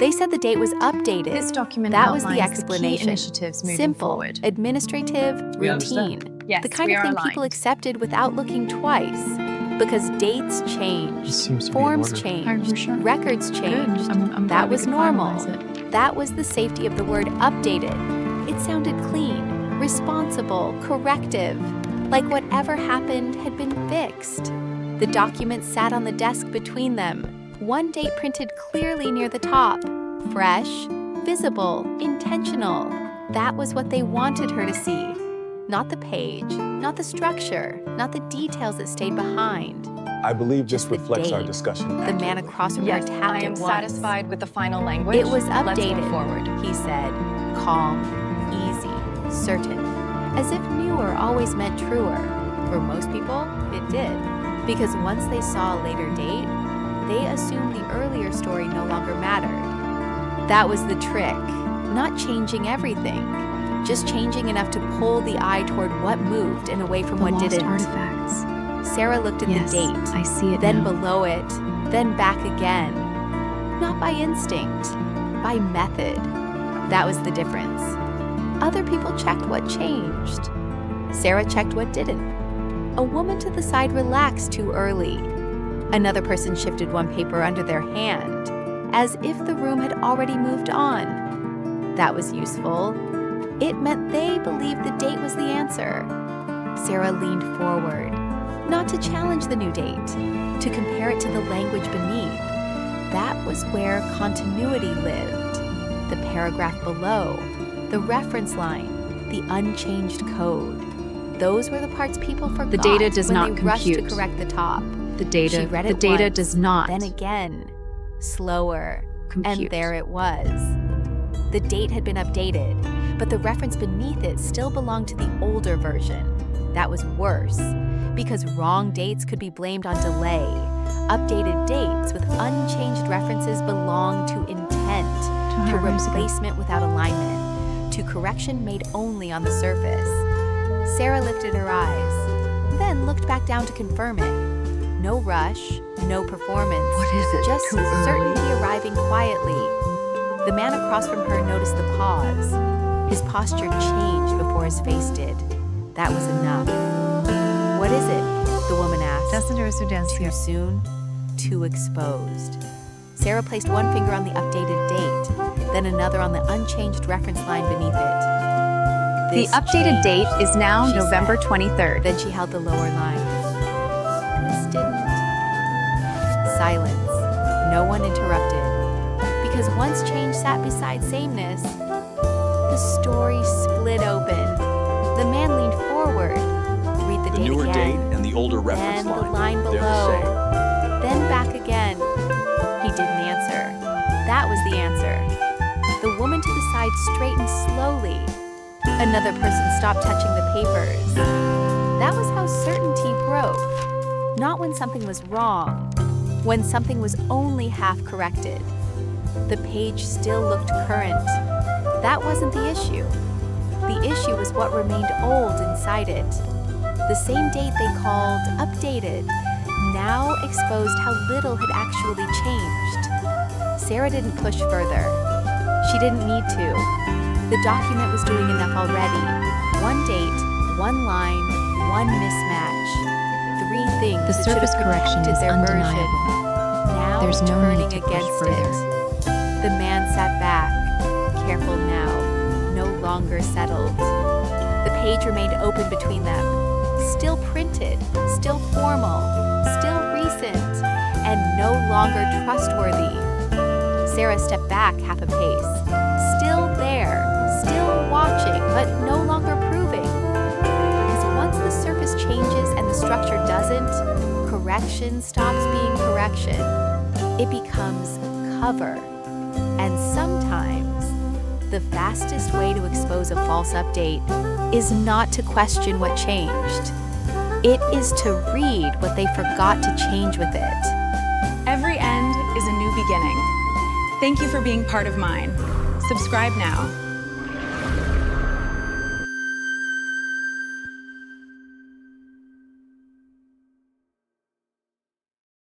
They said the date was updated. This document That was the outlines explanation. key initiatives moving Simple, forward. administrative, We routine. Yes, The kind we of are thing aligned. people accepted without looking twice. Because dates It changed, seems to be in forms order. changed, Are you sure? records changed. I'm glad That we was could normal. finalize it. That was the safety of the word updated. It sounded clean, responsible, corrective, like whatever happened had been fixed. The document sat on the desk between them, one date printed clearly near the top. Fresh, visible, intentional. That was what they wanted her to see. Not the page, not the structure, not the details that stayed behind. I believe this Just the reflects our date. discussion. The man accurately. across from Yes, her tapped I am it once. satisfied with the final language. It was Let's updated, move forward. he said, calm, easy, certain, as if newer always meant truer. For most people, it did, because once they saw a later date, they assumed the earlier story no longer mattered. That was the trick, not changing everything, just changing enough to pull the eye toward what moved and away from The what lost didn't. artifacts. Sarah looked at Yes, the date, I see it then now. below it, then back again. Not by instinct, by method. That was the difference. Other people checked what changed. Sarah checked what didn't. A woman to the side relaxed too early. Another person shifted one paper under their hand, as if the room had already moved on. That was useful. It meant they believed the date was the answer. Sarah leaned forward, not to challenge the new date, to compare it to the language beneath. That was where continuity lived. The paragraph below, the reference line, the unchanged code. Those were the parts people forgot The data does when not they rushed to compute. correct the top. The data, She read the it data once, does not Then again, slower, compute. and there it was. The date had been updated, but the reference beneath it still belonged to the older version. That was worse, because wrong dates could be blamed on delay. Updated dates with unchanged references belonged to intent, to 200 years ago. replacement without alignment, to correction made only on the surface. Sarah lifted her eyes, then looked back down to confirm it. No rush, no performance. What is it? Just Too early? certainty arriving quietly. The man across from her noticed the pause. His posture changed before his face did. That was enough. What is it? The woman asked. Too soon, too exposed. Sarah placed one finger on the updated date, then another on the unchanged reference line beneath it. The This updated date changed, is now she November said. 23rd. Then she held the lower line. And this didn't. Silence. No one interrupted. Because once change sat beside sameness, the story split open. The man leaned forward. Read the The date newer again. date and the older reference Then the line. line They're the below. same. Then back again. He didn't answer. That was the answer. The woman to the side straightened slowly. Another person stopped touching the papers. That was how certainty broke. Not when something was wrong, when something was only half corrected. The page still looked current. That wasn't the issue. The issue was what remained old inside it. The same date they called updated now exposed how little had actually changed. Sarah didn't push further. She didn't need to. The document was doing enough already. One date, one line, one mismatch. Three things The that should have surface correction protected is their undeniable. version. Now There's no turning need to push against further. it. The man sat back, careful now, no longer settled. The page remained open between them, still printed, still formal, still recent, and no longer trustworthy. Sarah stepped back half a pace, still there, still watching, but no longer proving. Because once the surface changes and the structure doesn't, correction stops being correction. It becomes cover. And sometimes, the fastest way to expose a false update is not to question what changed. It is to read what they forgot to change with it. Every end is a new beginning. Thank you for being part of mine. Subscribe now.